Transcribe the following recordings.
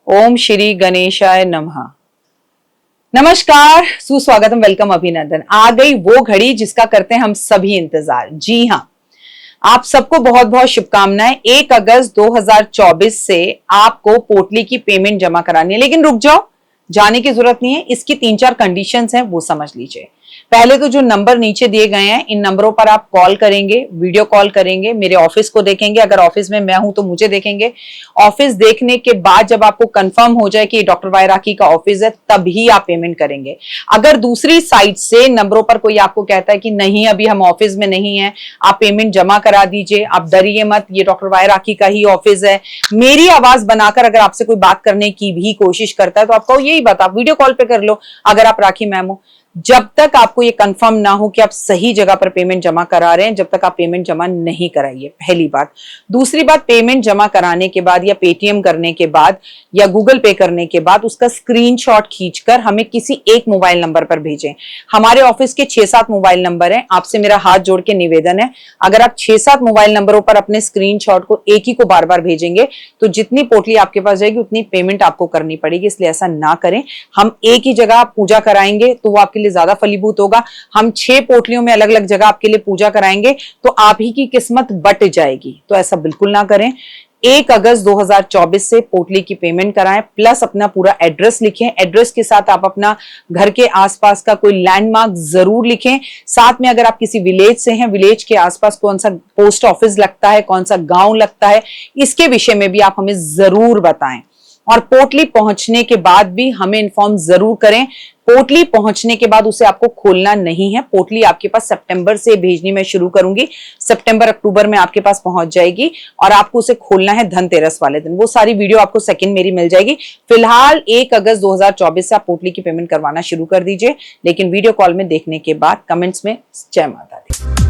ओम श्री गणेशाय नमः। नमस्कार, सुस्वागतम, वेलकम, अभिनंदन। आ गई वो घड़ी जिसका करते हैं हम सभी इंतजार। जी हाँ, आप सबको बहुत बहुत शुभकामनाएं। 1 अगस्त 2024 से आपको पोटली की पेमेंट जमा करानी है, लेकिन रुक जाओ, जाने की जरूरत नहीं है। इसकी 3-4 कंडीशंस हैं, वो समझ लीजिए। पहले तो जो नंबर नीचे दिए गए हैं, इन नंबरों पर आप कॉल करेंगे, वीडियो कॉल करेंगे, मेरे ऑफिस को देखेंगे। अगर ऑफिस में मैं हूं तो मुझे देखेंगे। ऑफिस देखने के बाद जब आपको कंफर्म हो जाए कि डॉक्टर वाई राखी का ऑफिस है, तभी आप पेमेंट करेंगे। अगर दूसरी साइड से नंबरों पर कोई आपको कहता है कि नहीं, अभी हम ऑफिस में नहीं है, आप पेमेंट जमा करा दीजिए, आप डरिए मत, ये डॉक्टर वाई राखी का ही ऑफिस है, मेरी आवाज बनाकर अगर आपसे कोई बात करने की भी कोशिश करता है तो आपको यही बात, आप वीडियो कॉल पे कर लो अगर आप राखी मैम हो। जब तक आपको ये कंफर्म ना हो कि आप सही जगह पर पेमेंट जमा करा रहे हैं, जब तक आप पेमेंट जमा नहीं कराइए, पहली बात। दूसरी बात, पेमेंट जमा कराने के बाद या पेटीएम करने के बाद या गूगल पे करने के बाद उसका स्क्रीनशॉट खींचकर हमें किसी एक मोबाइल नंबर पर भेजें। हमारे ऑफिस के 6-7 मोबाइल नंबर हैं। आपसे मेरा हाथ जोड़ के निवेदन है, अगर आप 6-7 मोबाइल नंबरों पर अपने स्क्रीनशॉट को एक ही को बार बार भेजेंगे तो जितनी पोटली आपके पास जाएगी उतनी पेमेंट आपको करनी पड़ेगी। इसलिए ऐसा ना करें। हम एक ही जगह पूजा कराएंगे तो वो आपके लिए ज्यादा फलीभूत होगा। हम 6 पोटलियों में अलग अलग जगह आपके लिए पूजा कराएंगे तो आप ही की किस्मत बट जाएगी। तो ऐसा बिल्कुल ना करें। 1 अगस्त 2024 से पोटली की पेमेंट कराएं, प्लस अपना पूरा एड्रेस लिखें। एड्रेस के साथ आप अपना घर के आसपास का कोई लैंडमार्क जरूर लिखें। साथ में अगर आप किसी विलेज से हैं, विलेज के आसपास कौन सा पोस्ट ऑफिस लगता है, कौन सा गांव लगता है, इसके विषय में भी आप हमें जरूर बताएं। और पोटली पहुंचने के बाद भी हमें इन्फॉर्म जरूर करें। पोटली पहुंचने के बाद उसे आपको खोलना नहीं है। पोटली आपके पास सितंबर से भेजनी मैं शुरू करूंगी, सितंबर अक्टूबर में आपके पास पहुंच जाएगी और आपको उसे खोलना है धनतेरस वाले दिन। वो सारी वीडियो आपको सेकंड मेरी मिल जाएगी। फिलहाल 1 अगस्त 2024 से आप पोटली की पेमेंट करवाना शुरू कर दीजिए, लेकिन वीडियो कॉल में देखने के बाद कमेंट्स में जय माता दी।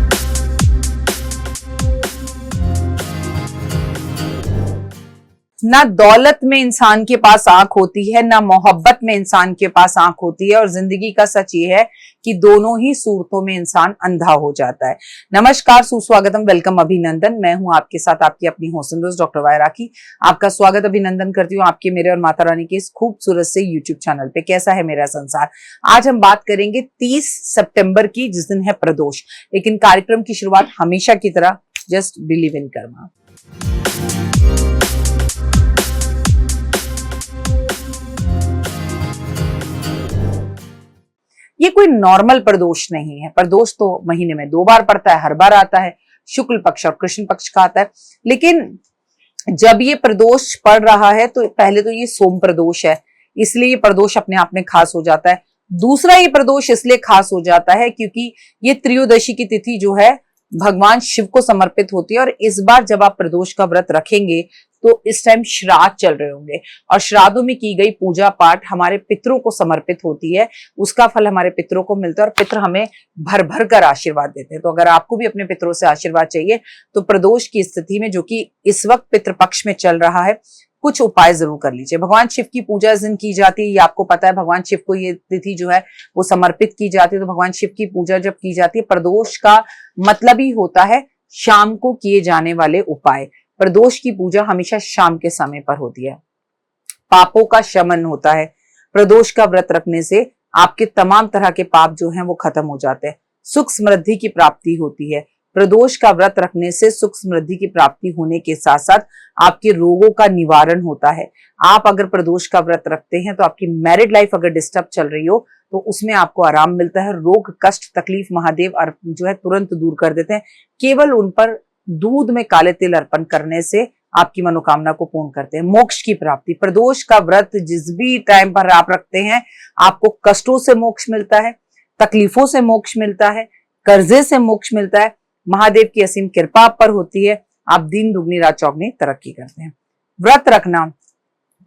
ना दौलत में इंसान के पास आंख होती है, ना मोहब्बत में इंसान के पास आंख होती है, और जिंदगी का सच ये है कि दोनों ही सूरतों में इंसान अंधा हो जाता है। नमस्कार, सुस्वागतम, वेलकम, अभिनंदन। मैं हूं आपके साथ आपकी अपनी हौसन दोस्त डॉक्टर वाई राखी। आपका स्वागत अभिनंदन करती हूँ आपके, मेरे और माता रानी के इस खूबसूरत से यूट्यूब चैनल पे। कैसा है मेरा संसार। आज हम बात करेंगे 30 सितंबर की, जिस दिन है प्रदोष। लेकिन कार्यक्रम की शुरुआत हमेशा की तरह जस्ट बिलीव इन कर्मा। ये कोई नॉर्मल प्रदोष नहीं है। प्रदोष तो महीने में 2 बार पड़ता है, हर बार आता है। शुक्ल पक्ष और कृष्ण पक्ष का आता है। लेकिन जब ये प्रदोष पड़ रहा है तो पहले तो ये सोम प्रदोष है, इसलिए ये प्रदोष अपने आप में खास हो जाता है। दूसरा, ये प्रदोष इसलिए खास हो जाता है क्योंकि ये त्रयोदशी की तिथि जो है भगवान शिव को समर्पित होती है। और इस बार जब आप प्रदोष का व्रत रखेंगे तो इस टाइम श्राद्ध चल रहे होंगे, और श्राद्धों में की गई पूजा पाठ हमारे पितरों को समर्पित होती है। उसका फल हमारे पितरों को मिलता है और पितर हमें भर भर कर आशीर्वाद देते हैं। तो अगर आपको भी अपने पितरों से आशीर्वाद चाहिए तो प्रदोष की स्थिति में, जो कि इस वक्त पितृपक्ष में चल रहा है, कुछ उपाय जरूर कर लीजिए। भगवान शिव की पूजा इस दिन की जाती है, ये आपको पता है। भगवान शिव को ये तिथि जो है वो समर्पित की जाती है। तो भगवान शिव की पूजा जब की जाती है, प्रदोष का मतलब ही होता है शाम को किए जाने वाले उपाय। प्रदोष की पूजा हमेशा शाम के समय पर होती है। पापों का शमन होता है। प्रदोष का व्रत रखने से आपके तमाम तरह के पाप जो हैं वो खत्म हो जाते हैं। सुख समृद्धि की प्राप्ति होती है। प्रदोष का व्रत रखने से सुख समृद्धि की प्राप्ति होने के साथ साथ आपके रोगों का निवारण होता है। आप अगर प्रदोष का व्रत रखते हैं तो आपकी मैरिड लाइफ अगर डिस्टर्ब चल रही हो तो उसमें आपको आराम मिलता है। रोग, कष्ट, तकलीफ महादेव जो है तुरंत दूर कर देते हैं। केवल उन पर दूध में काले तिल अर्पण करने से आपकी मनोकामना को पूर्ण करते हैं। मोक्ष की प्राप्ति, प्रदोष का व्रत जिस भी टाइम पर आप रखते हैं, आपको कष्टों से मोक्ष मिलता है, तकलीफों से मोक्ष मिलता है, कर्जे से मोक्ष मिलता है। महादेव की असीम कृपा आप पर होती है। आप दिन दुगनी रात चौगनी तरक्की करते हैं। व्रत रखना,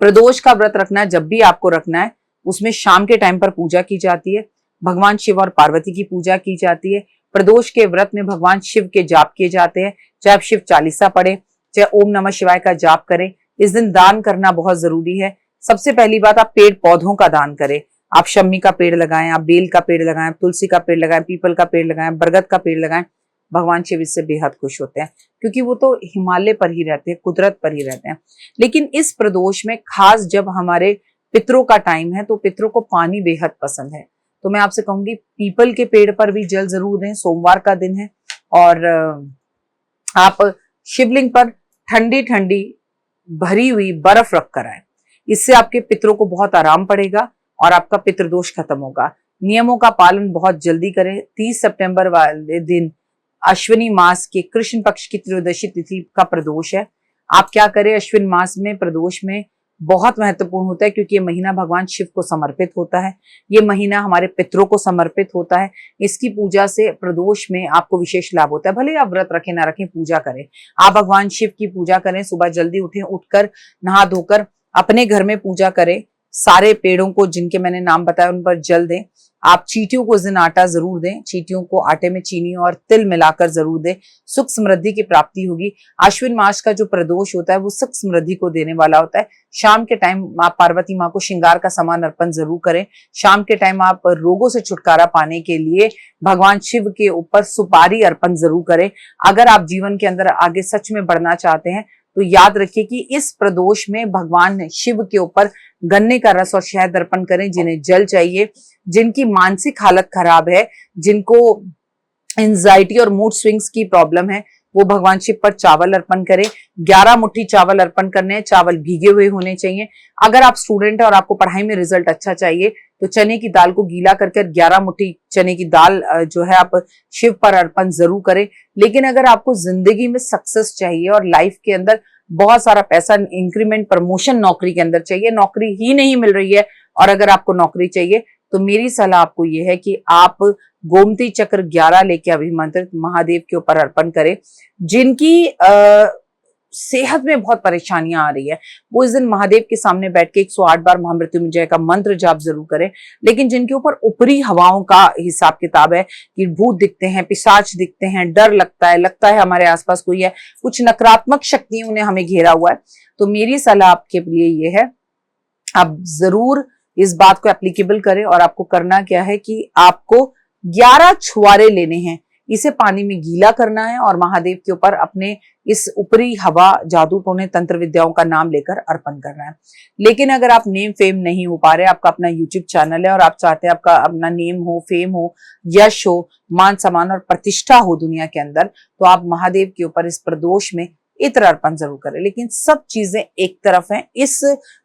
प्रदोष का व्रत रखना जब भी आपको रखना है, उसमें शाम के टाइम पर पूजा की जाती है। भगवान शिव और पार्वती की पूजा की जाती है। प्रदोष के व्रत में भगवान शिव के जाप किए जाते हैं। चाहे आप शिव चालीसा पढ़े, चाहे ओम नमः शिवाय का जाप करें। इस दिन दान करना बहुत जरूरी है। सबसे पहली बात, आप पेड़ पौधों का दान करें। आप शम्मी का पेड़ लगाएं, आप बेल का पेड़ लगाएं, तुलसी का पेड़ लगाएं, पीपल का पेड़ लगाएं, बरगद का पेड़ लगाएं। भगवान शिव इससे बेहद खुश होते हैं, क्योंकि वो तो हिमालय पर ही रहते हैं, कुदरत पर ही रहते हैं। लेकिन इस प्रदोष में खास जब हमारे पितरों का टाइम है तो पितरों को पानी बेहद पसंद है। तो मैं आपसे कहूंगी पीपल के पेड़ पर भी जल जरूर दें। सोमवार का दिन है और आप शिवलिंग पर ठंडी ठंडी भरी हुई बर्फ रख कर आए। इससे आपके पितरों को बहुत आराम पड़ेगा और आपका पितृदोष खत्म होगा। नियमों का पालन बहुत जल्दी करें। 30 सितंबर वाले दिन अश्विनी मास के कृष्ण पक्ष की त्रयोदशी तिथि का प्रदोष है। आप क्या करें, अश्विन मास में प्रदोष में बहुत महत्वपूर्ण होता है, क्योंकि ये महीना भगवान शिव को समर्पित होता है। ये महीना हमारे पितरों को समर्पित होता है। इसकी पूजा से प्रदोष में आपको विशेष लाभ होता है। भले आप व्रत रखें ना रखें, पूजा करें। आप भगवान शिव की पूजा करें। सुबह जल्दी उठें, उठकर नहा धोकर अपने घर में पूजा करें। सारे पेड़ों को जिनके मैंने नाम बताया उन पर जल दें। आप चींटियों को उस दिन आटा जरूर दें। चींटियों को आटे में चीनी और तिल मिलाकर जरूर दें। सुख समृद्धि की प्राप्ति होगी। अश्विन मास का जो प्रदोष होता है वो सुख समृद्धि को देने वाला होता है। शाम के टाइम आप पार्वती माँ को श्रृंगार का सामान अर्पण जरूर करें। शाम के टाइम आप रोगों से छुटकारा पाने के लिए भगवान शिव के ऊपर सुपारी अर्पण जरूर करें। अगर आप जीवन के अंदर आगे सच में बढ़ना चाहते हैं तो याद रखिए कि इस प्रदोष में भगवान शिव के ऊपर गन्ने का रस और शहद अर्पण करें। जिन्हें जल चाहिए, जिनकी मानसिक हालत खराब है, जिनको एंजाइटी और मूड स्विंग्स की प्रॉब्लम है, वो भगवान शिव पर चावल अर्पण करें। 11 मुट्ठी चावल अर्पण करने हैं। चावल भीगे हुए होने चाहिए। अगर आप स्टूडेंट है और आपको पढ़ाई में रिजल्ट अच्छा चाहिए तो चने की दाल को गीला करके 11 मुट्ठी चने की दाल जो है आप शिव पर अर्पण जरूर करें। लेकिन अगर आपको जिंदगी में सक्सेस चाहिए और लाइफ के अंदर बहुत सारा पैसा, इंक्रीमेंट, प्रमोशन नौकरी के अंदर चाहिए, नौकरी ही नहीं मिल रही है, और अगर आपको नौकरी चाहिए तो मेरी सलाह आपको यह है कि आप गोमती चक्र 11 लेके अभिमंत्रित महादेव के ऊपर अर्पण करें। जिनकी सेहत में बहुत परेशानियां आ रही है वो इस दिन महादेव के सामने बैठ के 108 बार महामृत्युंजय का मंत्र जाप जरूर करें। लेकिन जिनके ऊपर ऊपरी हवाओं का हिसाब किताब है कि भूत दिखते हैं, पिशाच दिखते हैं, डर लगता है हमारे आसपास कोई है, कुछ नकारात्मक शक्तियों ने हमें घेरा हुआ है, तो मेरी सलाह आपके लिए ये है, आप जरूर इस बात को एप्लीकेबल करें। और आपको करना क्या है कि आपको 11 छुआरे लेने हैं, इसे पानी में गीला करना है और महादेव के ऊपर अपने इस ऊपरी हवा, जादू टोने, तंत्र विद्याओं का नाम लेकर अर्पण करना है। लेकिन अगर आप नेम फेम नहीं हो पा रहे, आपका अपना यूट्यूब चैनल है और आप चाहते हैं आपका अपना नेम हो, फेम हो, यश हो, मान सम्मान और प्रतिष्ठा हो दुनिया के अंदर, तो आप महादेव के ऊपर इस प्रदोष में इत्र अर्पण जरूर करें। लेकिन सब चीजें एक तरफ हैं, इस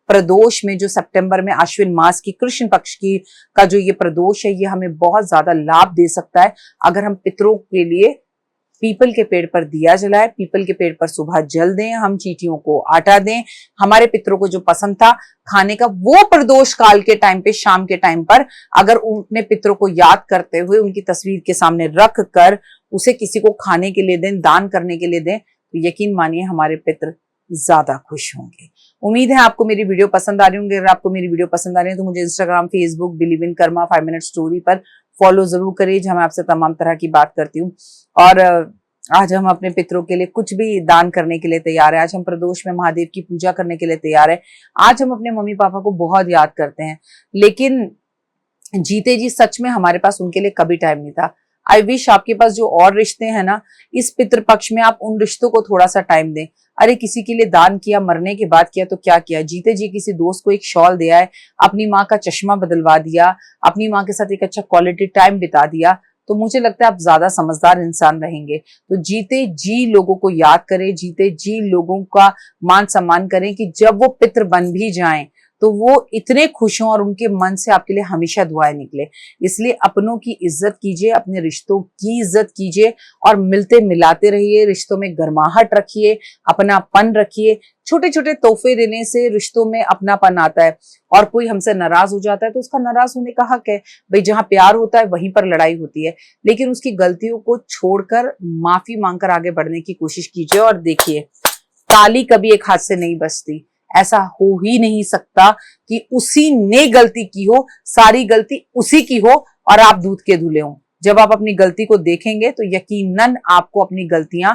प्रदोष में जो सितंबर में अश्विन मास की कृष्ण पक्ष की का जो ये प्रदोष है, ये हमें बहुत ज्यादा लाभ दे सकता है अगर हम पितरों के लिए पीपल के पेड़ पर दिया जलाए, पीपल के पेड़ पर सुबह जल दें, हम चींटियों को आटा दें। हमारे पितरों को जो पसंद था खाने का, वो प्रदोष काल के टाइम पे, शाम के टाइम पर अगर अपने पितरों को याद करते हुए उनकी तस्वीर के सामने रख कर उसे किसी को खाने के लिए दें, दान करने के लिए दें, तो यकीन मानिए हमारे पितर ज्यादा खुश होंगे। उम्मीद है आपको मेरी वीडियो पसंद आ रही होंगी। अगर आपको मेरी वीडियो पसंद आ रही है तो मुझे Instagram, Facebook, believe in Karma 5 minute story पर फॉलो जरूर करिए, जहां मैं आपसे तमाम तरह की बात करती हूँ। और आज हम अपने पितरों के लिए कुछ भी दान करने के लिए तैयार है। आज हम प्रदोष में महादेव की पूजा करने के लिए तैयार है। आज हम अपने मम्मी पापा को बहुत याद करते हैं, लेकिन जीते जी सच में हमारे पास उनके लिए कभी टाइम नहीं था। आई विश आपके पास जो और रिश्ते हैं ना, इस पितृपक्ष में आप उन रिश्तों को थोड़ा सा टाइम दें। अरे किसी के लिए दान किया, मरने के बाद किया तो क्या किया, जीते जी किसी दोस्त को एक शॉल दिया है, अपनी माँ का चश्मा बदलवा दिया, अपनी माँ के साथ एक अच्छा क्वालिटी टाइम बिता दिया, तो मुझे लगता है आप ज्यादा समझदार इंसान रहेंगे। तो जीते जी लोगों को याद करें, जीते जी लोगों का मान सम्मान करें कि जब वो पितृ बन भी जाएं तो वो इतने खुश हों और उनके मन से आपके लिए हमेशा दुआएं निकले। इसलिए अपनों की इज्जत कीजिए, अपने रिश्तों की इज्जत कीजिए और मिलते मिलाते रहिए, रिश्तों में गर्माहट रखिए, अपनापन रखिए। छोटे छोटे तोहफे देने से रिश्तों में अपनापन आता है। और कोई हमसे नाराज हो जाता है तो उसका नाराज होने का हक है भाई, जहां प्यार होता है वहीं पर लड़ाई होती है। लेकिन उसकी गलतियों को छोड़कर माफी मांगकर आगे बढ़ने की कोशिश कीजिए। और देखिए, ताली कभी एक हाथ से नहीं बजती। ऐसा हो ही नहीं सकता कि उसी ने गलती की हो, सारी गलती उसी की हो और आप दूध के धुले हो। जब आप अपनी गलती को देखेंगे तो यकीनन आपको अपनी गलतियां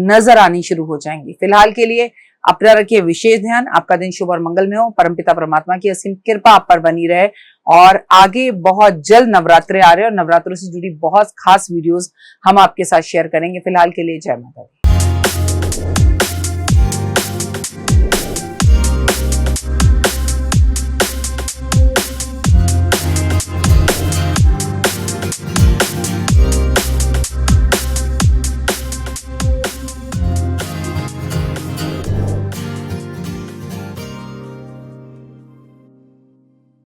नजर आनी शुरू हो जाएंगी। फिलहाल के लिए अपना रखिए विशेष ध्यान। आपका दिन शुभ और मंगलमय हो। परमपिता परमात्मा की असीम कृपा आप पर बनी रहे और आगे बहुत जल्द नवरात्रे आ रहे हैं और नवरात्रों से जुड़ी बहुत खास वीडियोस हम आपके साथ शेयर करेंगे। फिलहाल के लिए जय माता दी।